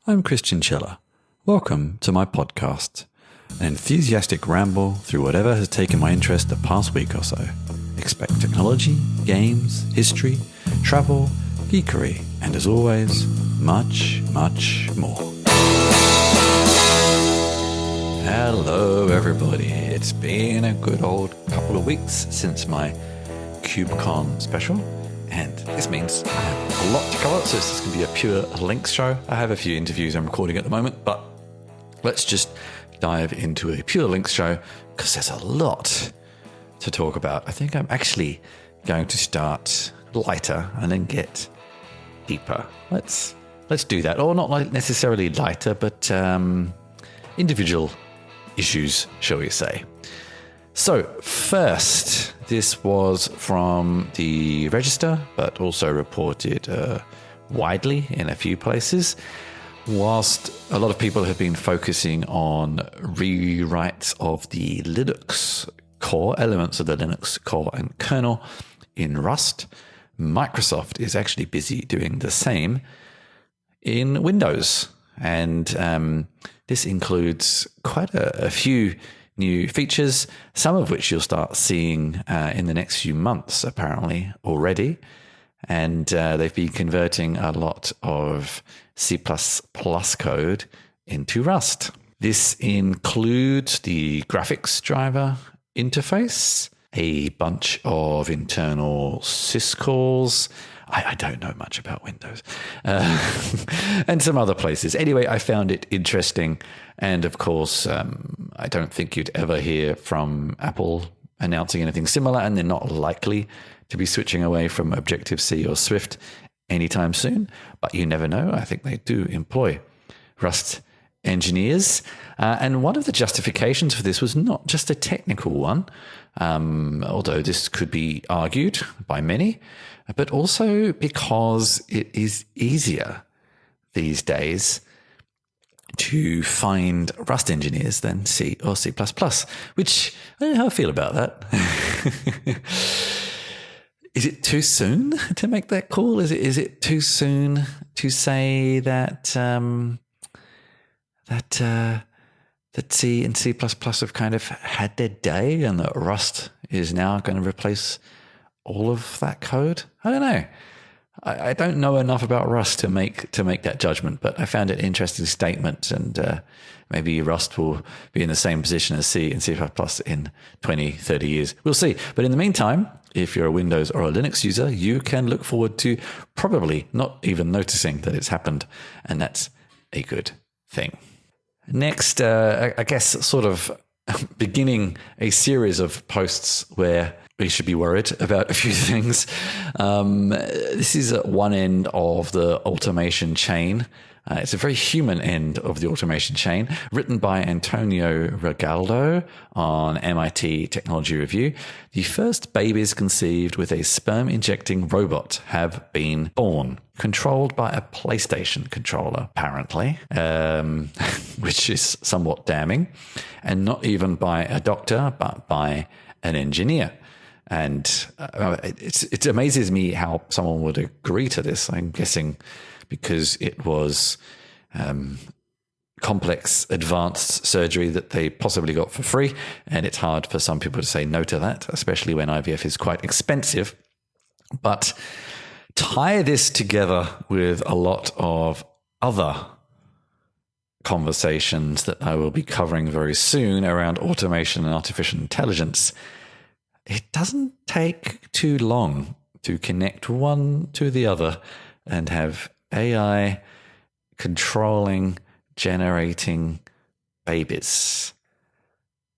I'm Christian Chiller. Welcome to my podcast, an enthusiastic ramble through whatever has taken my interest the past week or so. Expect technology, games, history, travel, geekery, and as always, much, much more. Hello everybody, it's been a good old couple of weeks since my KubeCon special, and this means I have a lot to cover, so this is going to be a pure links show. I have a few interviews I'm recording at the moment, but let's just dive into a pure links show because there's a lot to talk about. I think I'm actually going to start lighter and then get deeper. Let's do that, or not like necessarily lighter, but individual issues, shall we say. So first, this was from the Register, but also reported widely in a few places. Whilst a lot of people have been focusing on rewrites of the Linux core, elements of the Linux core and kernel in Rust, Microsoft is actually busy doing the same in Windows. And this includes quite a few new features, some of which you'll start seeing in the next few months, apparently, already. And they've been converting a lot of C++ code into Rust. This includes the graphics driver interface, a bunch of internal syscalls. I don't know much about Windows, and some other places. Anyway, I found it interesting. And of course, I don't think you'd ever hear from Apple announcing anything similar, and they're not likely to be switching away from Objective-C or Swift anytime soon. But you never know. I think they do employ Rust engineers. And one of the justifications for this was not just a technical one, although this could be argued by many, but also because it is easier these days to find Rust engineers than C or C++, which I don't know how I feel about that. Is it too soon to make that call? Is it too soon to say that that C and C++ have kind of had their day and that Rust is now going to replace all of that code? I don't know. I don't know enough about Rust to make that judgment, but I found it an interesting statement, and maybe Rust will be in the same position as C and C++ in 20, 30 years. We'll see. But in the meantime, if you're a Windows or a Linux user, you can look forward to probably not even noticing that it's happened, and that's a good thing. Next, I guess sort of beginning a series of posts where we should be worried about a few things. This is at one end of the automation chain. It's a very human end of the automation chain, written by Antonio Regaldo on MIT Technology Review. The first babies conceived with a sperm-injecting robot have been born, controlled by a PlayStation controller, apparently, which is somewhat damning, and not even by a doctor, but by an engineer. And it amazes me how someone would agree to this. I'm guessing because it was complex, advanced surgery that they possibly got for free. And it's hard for some people to say no to that, especially when IVF is quite expensive. But tie this together with a lot of other conversations that I will be covering very soon around automation and artificial intelligence. It doesn't take too long to connect one to the other and have AI controlling, generating babies.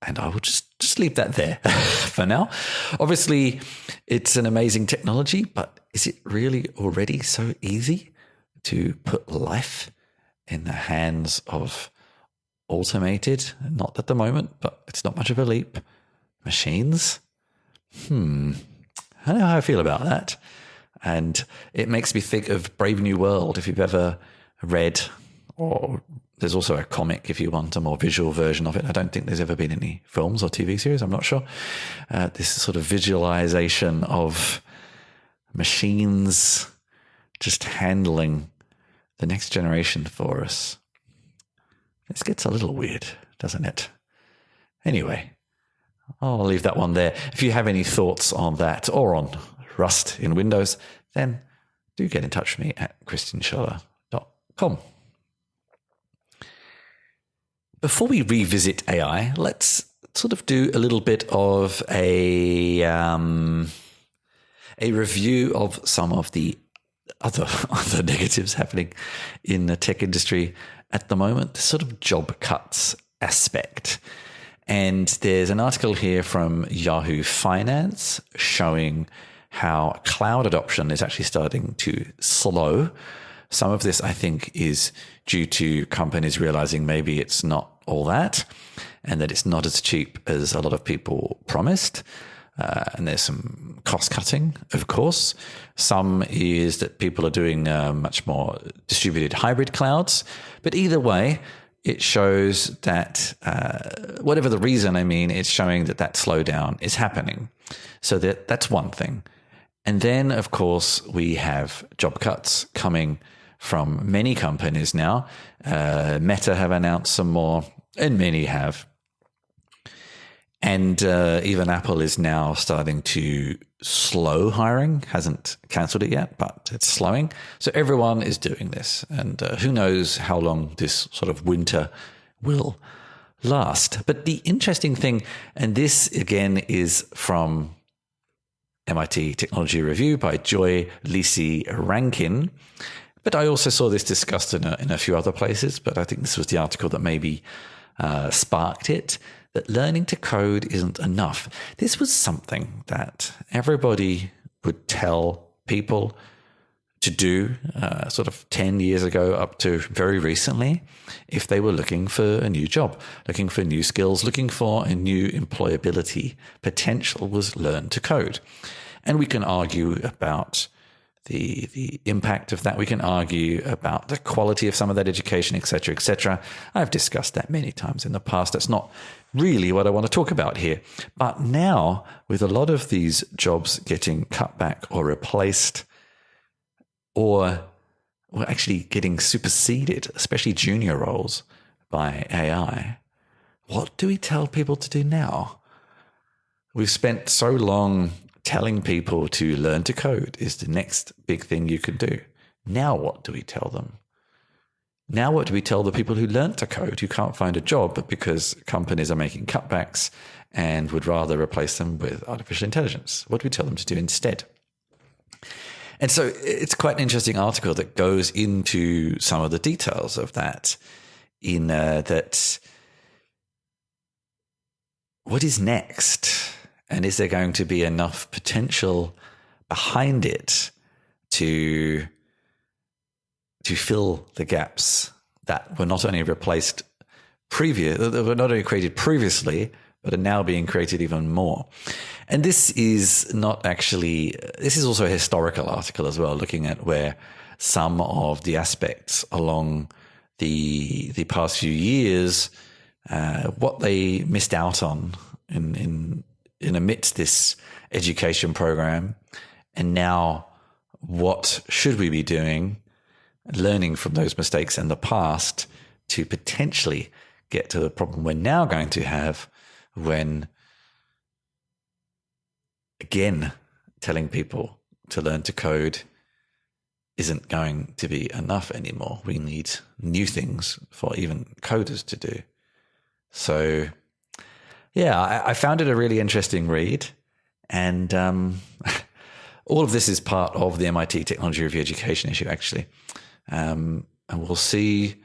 And I will just leave that there for now. Obviously, it's an amazing technology, but is it really already so easy to put life in the hands of automated, not at the moment, but it's not much of a leap, machines? I don't know how I feel about that. And it makes me think of Brave New World, if you've ever read, or there's also a comic if you want a more visual version of it. I don't think there's ever been any films or TV series, I'm not sure. This sort of visualization of machines just handling the next generation for us. This gets a little weird, doesn't it? Anyway, I'll leave that one there. If you have any thoughts on that or on Rust in Windows, then do get in touch with me at christianscholler.com. Before we revisit AI, let's sort of do a little bit of a review of some of the other negatives happening in the tech industry at the moment, the sort of job cuts aspect. And there's an article here from Yahoo Finance showing how cloud adoption is actually starting to slow. Some of this, I think, is due to companies realizing maybe it's not all that and that it's not as cheap as a lot of people promised. And there's some cost cutting, of course. Some is that people are doing much more distributed hybrid clouds. But either way, it shows that whatever the reason, it's showing that slowdown is happening. So that's one thing. And then, of course, we have job cuts coming from many companies now. Meta have announced some more, and many have. And even Apple is now starting to slow hiring. Hasn't cancelled it yet, but it's slowing. So everyone is doing this. And who knows how long this sort of winter will last. But the interesting thing, and this again is from MIT Technology Review by Joy Lisi Rankin. But I also saw this discussed in a few other places, but I think this was the article that maybe sparked it, that learning to code isn't enough. This was something that everybody would tell people to do sort of 10 years ago up to very recently if they were looking for a new job, looking for new skills, looking for a new employability potential was learn to code. And we can argue about the impact of that. We can argue about the quality of some of that education, et cetera, et cetera. I've discussed that many times in the past. That's not really what I want to talk about here. But now, with a lot of these jobs getting cut back or replaced, or actually getting superseded, especially junior roles, by AI, what do we tell people to do now? We've spent so long telling people to learn to code is the next big thing you can do. Now what do we tell them? Now what do we tell the people who learn to code who can't find a job because companies are making cutbacks and would rather replace them with artificial intelligence? What do we tell them to do instead? And so it's quite an interesting article that goes into some of the details of that in that what is next? And is there going to be enough potential behind it to fill the gaps that were not only created previously, but are now being created even more? And this is also a historical article as well, looking at where some of the aspects along the past few years, what they missed out on in amidst this education program, and now what should we be doing, learning from those mistakes in the past to potentially get to the problem we're now going to have when, again, telling people to learn to code isn't going to be enough anymore. We need new things for even coders to do. So, yeah, I found it a really interesting read. And all of this is part of the MIT Technology Review education issue, actually. And we'll see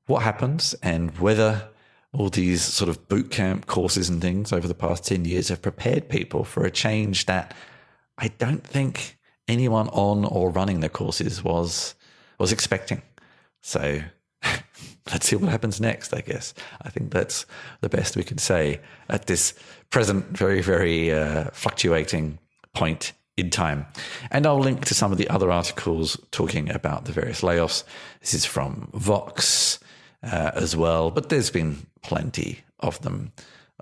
what happens and whether all these sort of boot camp courses and things over the past 10 years have prepared people for a change that I don't think anyone on or running the courses was expecting. So let's see what happens next, I guess. I think that's the best we can say at this present very, very fluctuating point in time. And I'll link to some of the other articles talking about the various layoffs. This is from Vox as well, but there's been plenty of them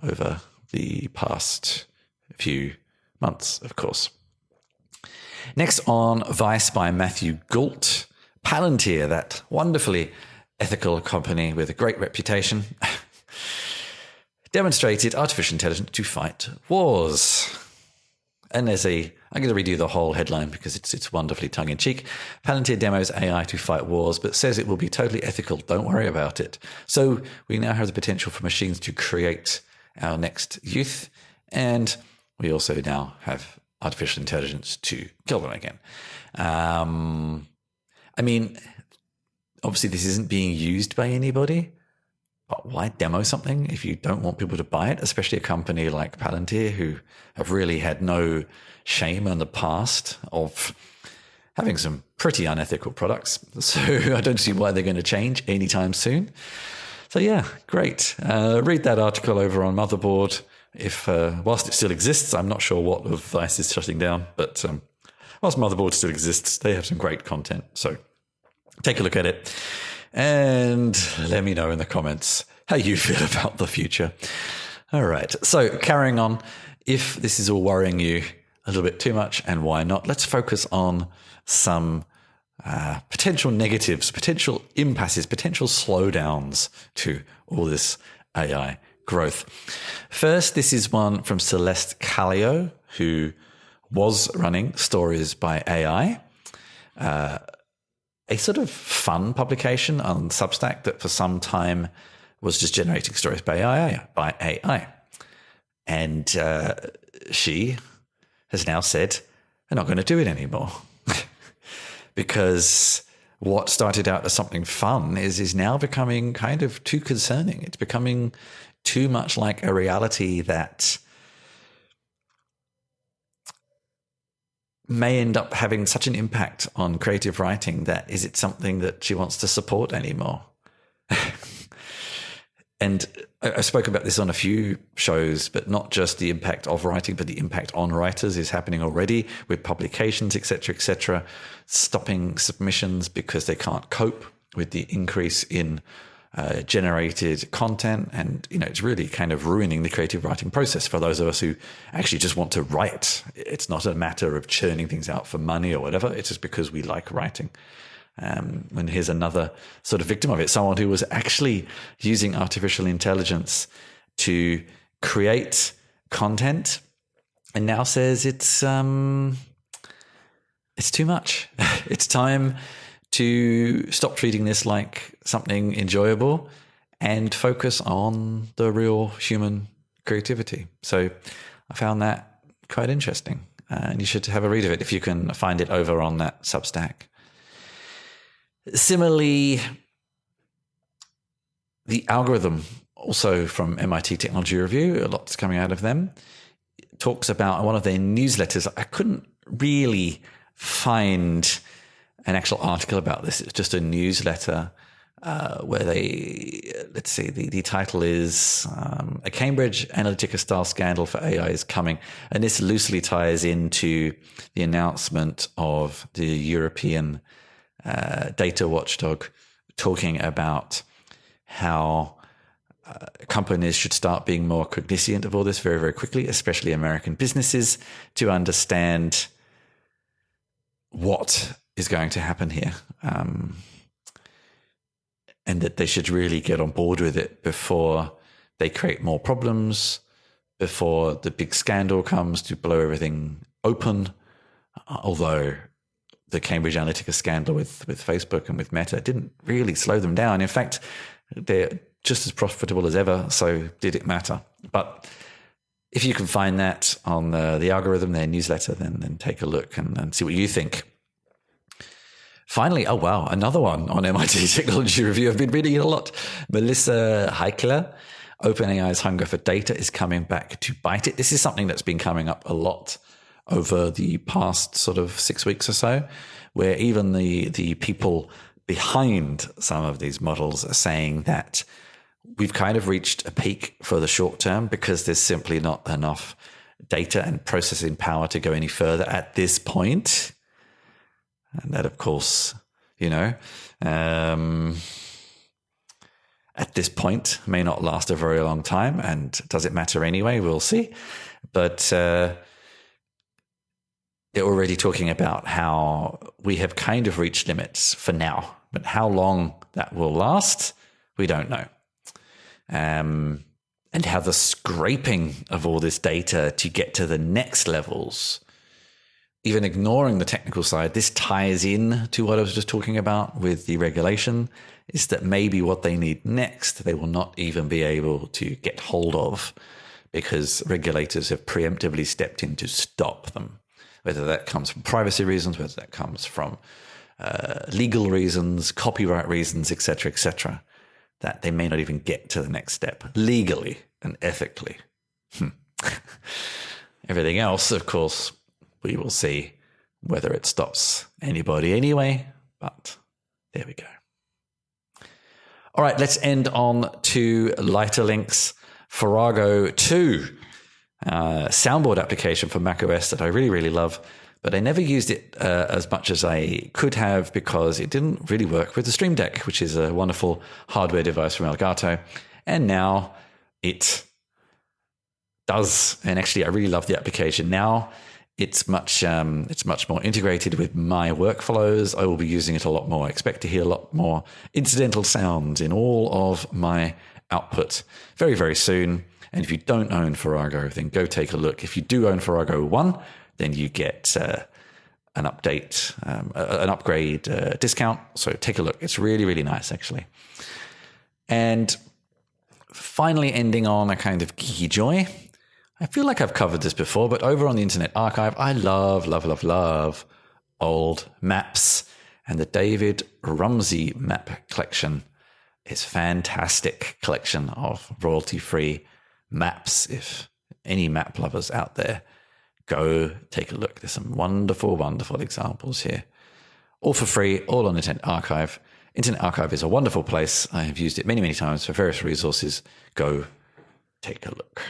over the past few months, of course. Next on Vice by Matthew Gault, Palantir, that wonderfully ethical company with a great reputation, demonstrated artificial intelligence to fight wars. And I'm going to read you the whole headline because it's wonderfully tongue-in-cheek. Palantir demos AI to fight wars, but says it will be totally ethical. Don't worry about it. So we now have the potential for machines to create our next youth, and we also now have artificial intelligence to kill them again. I mean, obviously this isn't being used by anybody, but why demo something if you don't want people to buy it, especially a company like Palantir, who have really had no shame in the past of having some pretty unethical products. So I don't see why they're going to change anytime soon. So yeah, great. Read that article over on Motherboard. If whilst it still exists, I'm not sure what device is shutting down, but whilst Motherboard still exists, they have some great content. So take a look at it. And let me know in the comments how you feel about the future. All right. So carrying on, if this is all worrying you a little bit too much, and why not, let's focus on some potential negatives, potential impasses, potential slowdowns to all this AI growth. First, this is one from Celeste Callio, who was running Stories by AI. A sort of fun publication on Substack that for some time was just generating stories by AI. And she has now said, they're not going to do it anymore. Because what started out as something fun is now becoming kind of too concerning. It's becoming too much like a reality that may end up having such an impact on creative writing that is it something that she wants to support anymore? And I spoke about this on a few shows, but not just the impact of writing, but the impact on writers is happening already with publications, etc., stopping submissions because they can't cope with the increase in generated content. And, it's really kind of ruining the creative writing process for those of us who actually just want to write. It's not a matter of churning things out for money or whatever. It's just because we like writing. And here's another sort of victim of it, someone who was actually using artificial intelligence to create content and now says it's too much. It's time to stop treating this like something enjoyable and focus on the real human creativity. So I found that quite interesting. And you should have a read of it if you can find it over on that Substack. Similarly, the algorithm, also from MIT Technology Review, a lot's coming out of them, talks about one of their newsletters. I couldn't really find an actual article about this. It's just a newsletter where the title is A Cambridge Analytica style scandal for AI is coming. And this loosely ties into the announcement of the European data watchdog talking about how companies should start being more cognizant of all this very, very quickly, especially American businesses, to understand what is going to happen here, and that they should really get on board with it before they create more problems, before the big scandal comes to blow everything open. Although the Cambridge Analytica scandal with Facebook and with Meta didn't really slow them down. In fact, they're just as profitable as ever, so did it matter? But if you can find that on the algorithm, their newsletter, then take a look and see what you think. Finally, oh wow, another one on MIT Technology Review. I've been reading it a lot. Melissa Heichler, OpenAI's hunger for data is coming back to bite it. This is something that's been coming up a lot over the past sort of 6 weeks or so, where even the people behind some of these models are saying that we've kind of reached a peak for the short term because there's simply not enough data and processing power to go any further at this point. And that, of course, at this point may not last a very long time. And does it matter anyway? We'll see. But they're already talking about how we have kind of reached limits for now, but how long that will last, we don't know. And how the scraping of all this data to get to the next levels, even ignoring the technical side, this ties in to what I was just talking about with the regulation, is that maybe what they need next, they will not even be able to get hold of because regulators have preemptively stepped in to stop them. Whether that comes from privacy reasons, whether that comes from legal reasons, copyright reasons, etc., that they may not even get to the next step legally and ethically. Everything else, of course, we will see whether it stops anybody anyway, but there we go. All right, let's end on to lighter links. Farrago 2, soundboard application for macOS that I really, really love, but I never used it as much as I could have because it didn't really work with the Stream Deck, which is a wonderful hardware device from Elgato. And now it does. And actually, I really love the application. Now it's much more integrated with my workflows. I will be using it a lot more. I expect to hear a lot more incidental sounds in all of my output very, very soon. And if you don't own Farrago, then go take a look. If you do own Farrago 1, then you get an upgrade discount. So take a look. It's really, really nice, actually. And finally, ending on a kind of geeky joy. I feel like I've covered this before, but over on the Internet Archive, I love old maps. And the David Rumsey map collection is a fantastic collection of royalty-free maps. If any map lovers out there, go take a look. There's some wonderful, wonderful examples here. All for free, all on Internet Archive. Internet Archive is a wonderful place. I have used it many, many times for various resources. Go take a look.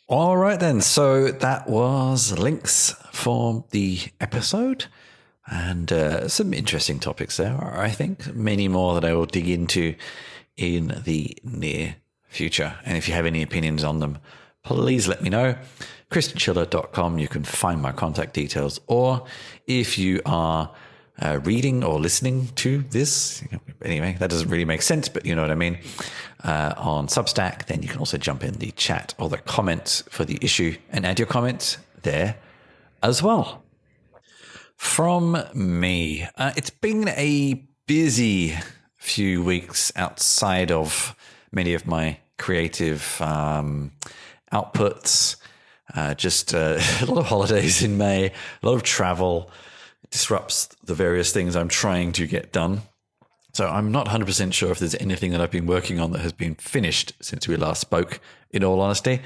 All right, then. So that was links for the episode. And some interesting topics there, I think. Many more that I will dig into in the near future. And if you have any opinions on them, please let me know. christianschiller.com, you can find my contact details. Or if you are reading or listening to this, anyway, that doesn't really make sense, but you know what I mean, on Substack, then you can also jump in the chat or the comments for the issue and add your comments there as well. From me, it's been a busy few weeks outside of many of my creative outputs. Just a lot of holidays in May, a lot of travel. It disrupts the various things I'm trying to get done. So I'm not 100% sure if there's anything that I've been working on that has been finished since we last spoke, in all honesty.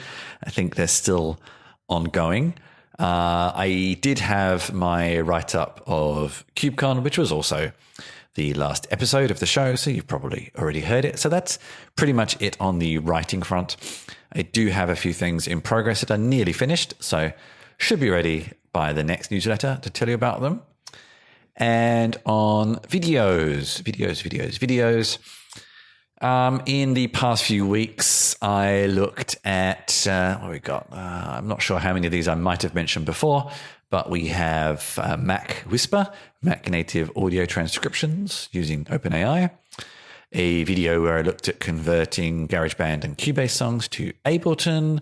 I think they're still ongoing. I did have my write-up of KubeCon, which was also the last episode of the show, so you've probably already heard it. So that's pretty much it on the writing front. I do have a few things in progress that are nearly finished, so should be ready by the next newsletter to tell you about them. And on videos. In the past few weeks, I looked at what we got. I'm not sure how many of these I might have mentioned before, but we have Mac Whisper, Mac native audio transcriptions using OpenAI. A video where I looked at converting GarageBand and Cubase songs to Ableton.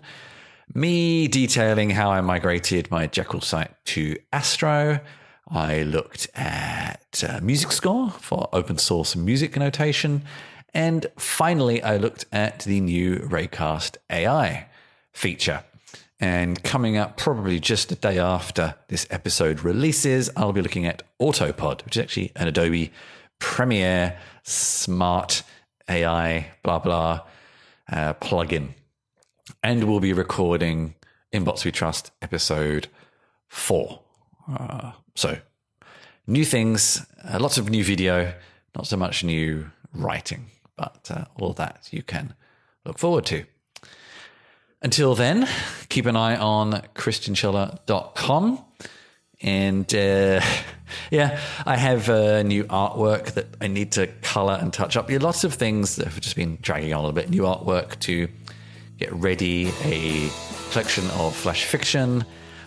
Me detailing how I migrated my Jekyll site to Astro. I looked at Music Score for open source music notation. And finally, I looked at the new Raycast AI feature. And coming up probably just a day after this episode releases, I'll be looking at Autopod, which is actually an Adobe Premiere Smart AI plugin. And we'll be recording Inbox We Trust episode 4. So new things, lots of new video, not so much new writing, but all of that you can look forward to. Until then, keep an eye on christianschiller.com. And I have new artwork that I need to color and touch up. Lots of things that have just been dragging on a little bit. New artwork to get ready, a collection of flash fiction,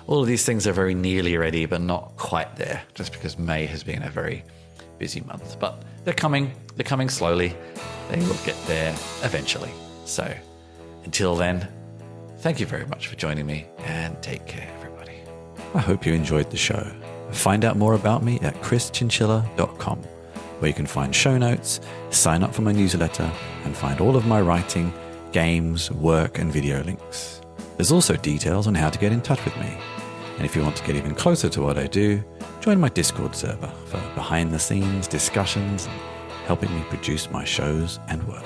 all of these things are very nearly ready, but not quite there, just because May has been a very busy month. But they're coming slowly. They will get there eventually. So until then, thank you very much for joining me, and take care, everybody. I hope you enjoyed the show. Find out more about me at chrischinchilla.com, where you can find show notes, sign up for my newsletter, and find all of my writing, games, work, and video links. There's also details on how to get in touch with me. And if you want to get even closer to what I do, join my Discord server for behind-the-scenes discussions and helping me produce my shows and work.